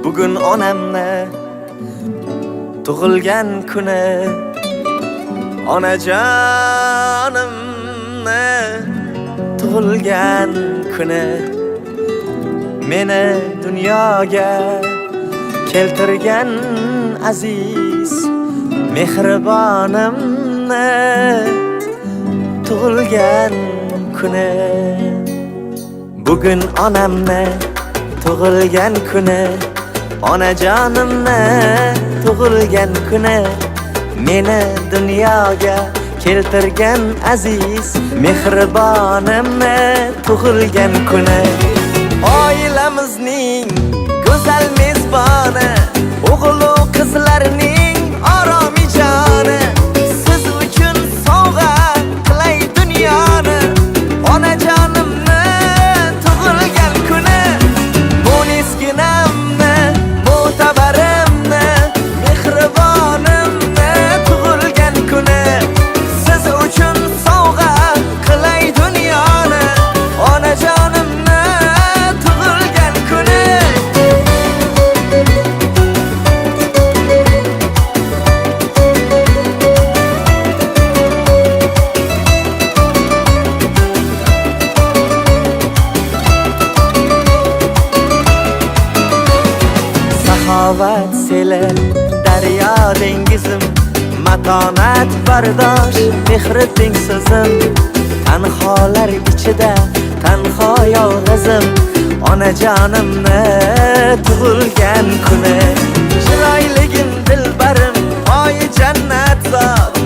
Bugun onamni tug'ilgan kuni, onajonimni tug'ilgan kuni, meni dunyoga keltirgan aziz mehribonimni tug'ilgan kuni. Bugun onamni tug'ilgan kuni, onajonimni tug'ilgan kuni, meni dunyoga keltirgan aziz mehribonimni tug'ilgan kuni. Oilamizning go'zal mezboni, o'g'il-u qizlarning oromijoni, siz uchun sovg'a qilay dunyoni. Onajonimni tug'ilgan kuni, mo'nisginamni, mo'tabarimni, mehribonimni tug'ilgan kuni, siz uchun sovg'a qilay dunyoni. Onajonimni tug'ilgan kuni. Saxovat seli, daryo dengizim, matonat bardosh, mehri tengsizim. Tanholar ichida tanho yolg'izim, onajonimni tug'ilgan kuni. Chiroyligim dilbarim, oyi jannat zot,